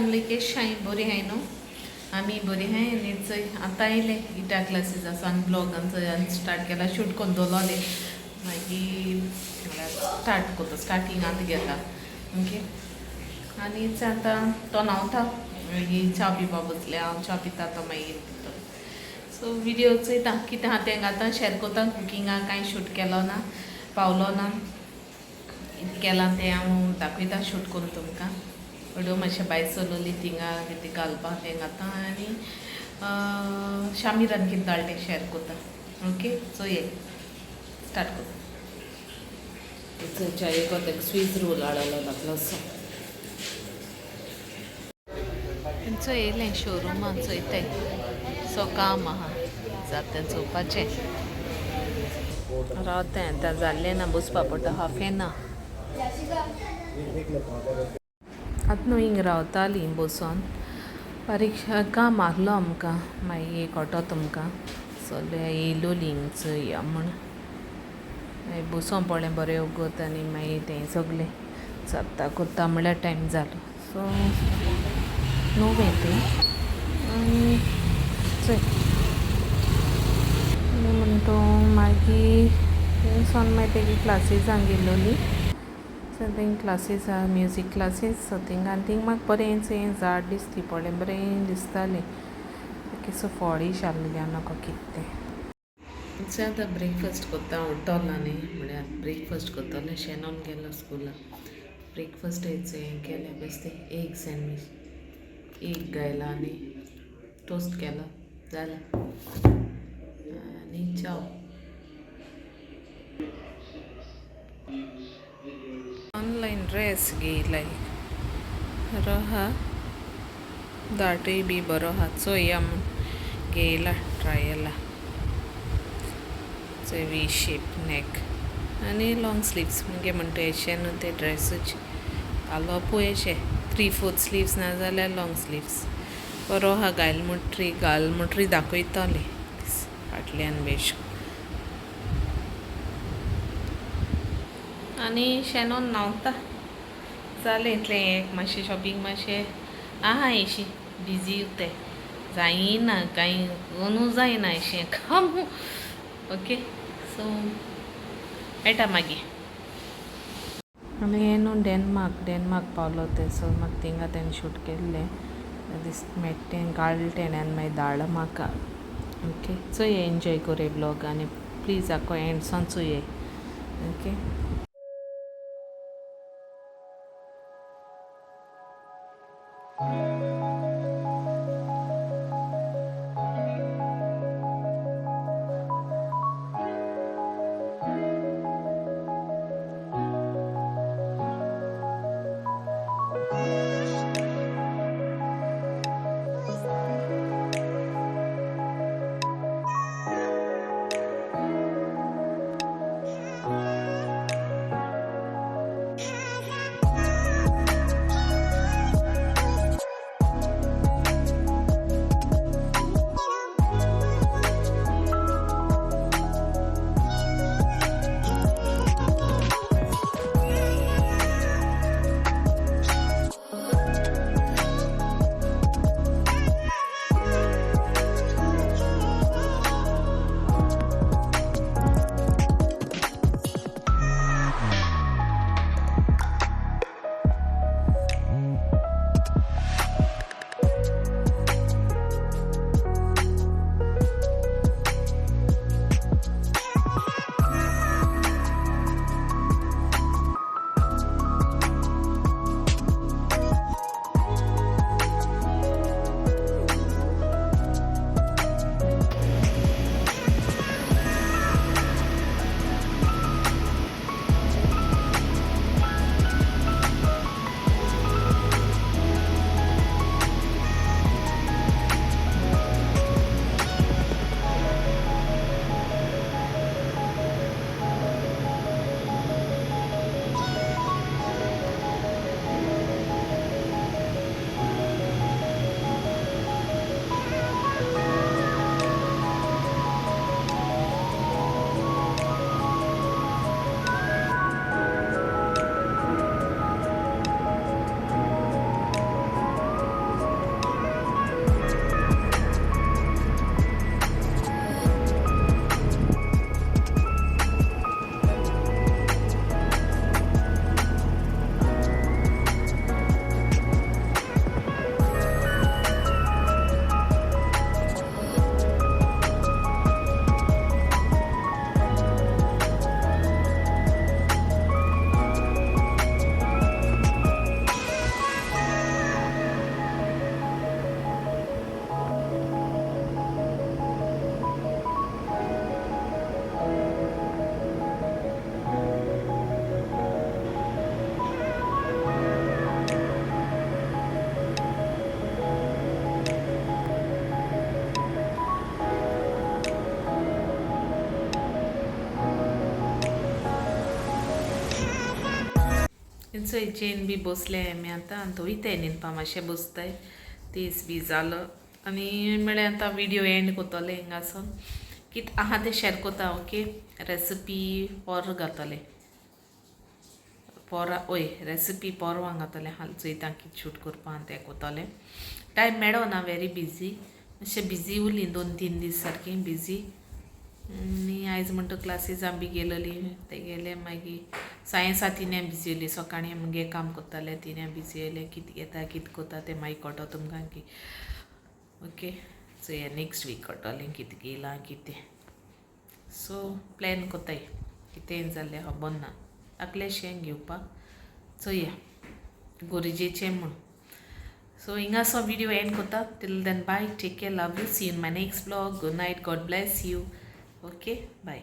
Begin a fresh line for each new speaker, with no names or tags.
family कशी आहे बरी आहे न्हू आम्ही बरी आहे आणि चोय आतां आयले गिटार क्लासीस आसा आनी ब्लॉगांचो स्टार्ट केला शूट करून दवरलोले मागीर स्टार्ट करता स्टार्टींग आतां घेता ओके आनी आतां तो न्हांवता मागीर च्या पिवपा बसलें हांव च्या पिता तो मागीर सो व्हिडिओ चोयता कितें आहा तें घालता शेअर करता कुकिंगाक कांय शूट केलो ना पावलो ना केलां तें हांव दाखयता शूट करून तुमकां व्हिडिओ मातशें भायर चलोली थिंगा कितें घालपाक तें घालता आनी शामिरान कितें घाल तें शेअर करता ओके सो ये स्टार्ट करता चायेक एक स्वीज रोल हाडलो दाखलोसो तेंचो येयलें शोरुमान चोयताय सो काम आहा जाता चोवपाचें रावतें आतां जाल्लें ना बसपा पडटा हाफ एन ना आतां न्हू हिंग रावतालीं बसून बारीक काम आहलो आमकां मागीर एक ऑटो तुमकां सगळे येयलोलीं हिंग चोया म्हण मागीर बसून पडलें बरें वगत आनी मागीर तें सगलें जाता कोत्ता म्हळ्यार टायम जालो सो णव तें आनी चोय म्हणटो मागीर थंयसून मागीर तेगे क्लासीसांक गेलोलीं सो थिंग क्लासीस आहा म्युजीक क्लासीस सो थिंग आनी थिंग म्हाका बरें चोय झाड दिसती पडलें बरें दिसतालें सो फळीश आहलें नाका कितें तें आतां ब्रेकफास्ट कोत्ता उठ्ठोलो न्ही म्हळ्यार ब्रेकफास्ट कोत्तोलें शॅनॉन गेलो स्कुलाक ब्रेकफास्ट हें केलें बेश्टें एग सँडवीच एग गायला आनी टोस्ट केलो जालें आनी चाव ऑनलायन ड्रेस घेयलाय बरो आहा दाटूय बी बरो आहा चोया म्हूण घेयला ट्रायला चोय वी शेप नॅक आनी लॉंग स्लीव्स मुगे म्हणटा अशें न्हू ते ड्रेसूच घालपूय अशें 3/4 स्लीव्स ना जाल्यार लॉंग स्लीव्स बरो आहा घाल मुटरी दाखयताली फाटल्यान बेश आनी शॅनॉन न्हांवता जालें इतलें एक मातशें शॉपिंग मातशें आहा अशी बिजी उरताय जायना कांय कोनू जायना अशें काम ओके सो मेळटा मागीर आनी हें न्हू डेनमार्क पावलो तें सो म्हाका थिंगा तेणें शूट केल्लें मेळटें घालटें आनी मागीर धाडला म्हाका ओके चोय एन्जॉय कोरे ब्लॉग आनी प्लीज आको एंडसोन चोय ओके चोय चेन बी बसले आमी आतां आनी तो वयताय न्हिदपा मातशें बसताय तेच बी जालो आनी म्हळ्यार आतां विडियो एंड कोत्तोलें हिंगासोन कित आहा तें शेअर कोत्ता ओके रेसिपी पोर घातले पोरा ओय रेसिपी पोरवां घातलें हाल चोयता कित शूट करपा आनी तें कोत्तोलें टायम मेळो ना वेरी बिजी अशें बिजी उरलीं 2-3 दीस सारकीं बिजी आनी आयज म्हणटा क्लासीजां बी गेलोली ते गेले मागीर सायन्सा तिने बिजी येयली सकाळीं मुगे काम कोत्ताले तिने बिजी येयले कित घेता कित कोता तें मागीर कळटो तुमकां की ओके सो हे नेक्स्ट वीक कळटलें कितें गेलां कितें सो प्लॅन कोत्ताय कितें जाल्लें खबर ना धाकलेशें घेवपाक चोया गोरजेचें म्हूण सो हिंगासो विडियो एंड कोत्ता till then bye take care love you see in my next vlog good night God bless you okay bye